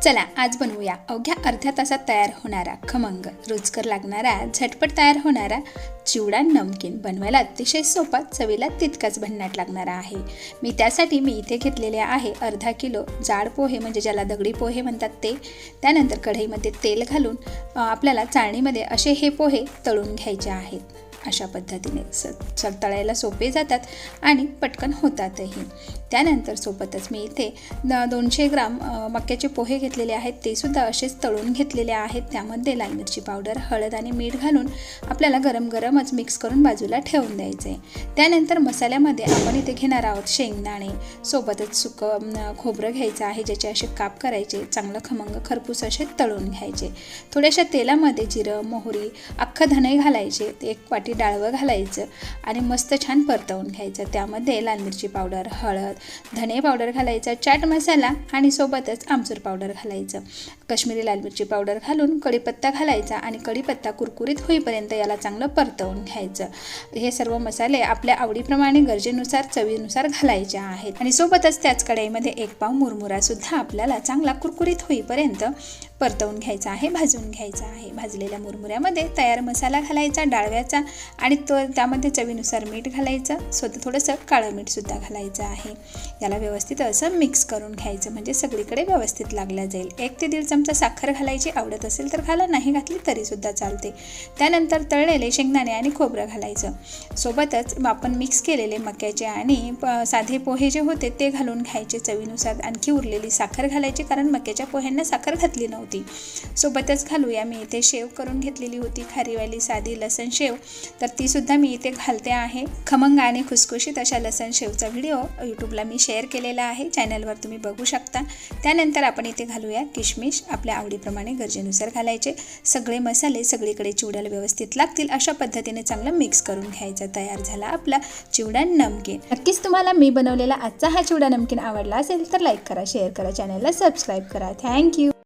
चला आज बनवूया अवघ्या अर्ध्या तासात तयार होणारा खमंग रुचकर लागणारा झटपट तयार होणारा चिवडा नमकीन। बनवायला अतिशय सोपा, चवीला तितकाच भन्नाट लागणारा आहे। मी इथे घेतलेले आहे अर्धा किलो जाड पोहे, म्हणजे ज्याला दगडी पोहे म्हणतात ते। त्यानंतर कढईमध्ये तेल घालून आपल्याला चाळणीमध्ये असे हे पोहे तळून घ्यायचे आहेत। अशा पद्धतीने तळायला सोपे जातात आणि पटकन होतातही। त्यानंतर सोबतच मी इथे 200 ग्राम मक्याचे पोहे घेतलेले आहेत, ते सुद्धा असेच तळून घेतलेले आहेत। त्यामध्ये लाल मिरची पावडर, हळद आणि मीठ घालून आपल्याला गरमच मिक्स करून बाजूला ठेवून द्यायचे। त्यानंतर मसाल्यामध्ये आपण इथे घेणार आहोत शेंगदाणे, सोबतच सुकं खोबरं घ्यायचं आहे, ज्याचे असे काप करायचे, चांगलं खमंग खरपूस असे तळून घ्यायचे। थोड्याशा तेलामध्ये जिरं, मोहरी, अख्खं धणे घालायचे, 1 वाटी डाळवं घालायचं आणि मस्त छान परतवून घ्यायचं। त्यामध्ये लाल मिरची पावडर, हळद, धणे पावडर घालायचा, चाट मसाला आणि सोबतच आमचूर पावडर घालायचं। काश्मीरी लाल मिरची पावडर घालून कढीपत्ता घालायचा आणि कढीपत्ता कुरकुरीत होईपर्यंत याला चांगलं परतवून घ्यायचं। हे सर्व मसाले आपल्या आवडीप्रमाणे, गरजेनुसार, चवीनुसार घालायचे आहेत। आणि सोबतच त्याच कढईमध्ये 1 पाव मुरमुरा सुद्धा आपल्याला चांगला कुरकुरीत होईपर्यंत परतवून घ्यायचा आहे, भाजून घ्यायचा आहे। भाजलेल्या मुरमुऱ्यामध्ये तयार मसाला घालायचा डाळव्याचा आणि त्यामध्ये चवीनुसार मीठ घालायचं, थोडंसं काळं मीठ सुद्धा घालायचं आहे। याला व्यवस्थित असं मिक्स करून घ्यायचं, म्हणजे सगळीकडे व्यवस्थित लागला जाईल। 1 ते 1.5 चमचा साखर घालायची, आवडत असेल तर घाला, नाही घातली तरी सुद्धा चालते। त्यानंतर तळलेले शेंगदाणे आणि खोबरं घालायचं। सोबतच आपण मिक्स केलेले मक्याचे आणि साधे पोहे जे होते ते घालून घ्यायचे चवीनुसार। आणखी उरलेली साखर घालायची, कारण मक्याच्या पोह्यांना साखर घातली नव्हती। सोबतच घालूया मी इथे शेव करून घेतलेली होती, खारीवाली साधी लसण शेव, तर ती सुद्धा मी इथे घालते आहे। खमंग आणि खुसखुशीत अशा लसण शेवचा व्हिडिओ यूट्यूबला मी शेअर केलेला आहे, चॅनलवर तुम्ही बघू शकता। त्यानंतर आपण इथे घालूया किशमिश, आपल्या आवडीप्रमाणे गरजेनुसार घालायचे। सगळे मसाले सगळीकडे चिवड्याला व्यवस्थित लागतील अशा पद्धतीने चांगलं मिक्स करून घ्यायचं। तयार झाला आपला चिवडा नमकीन। नक्कीच तुम्हाला मी बनवलेला आजचा हा चिवडा नमकीन आवडला असेल तर लाईक करा, शेअर करा, चॅनलला सबस्क्राईब करा। थँक्यू।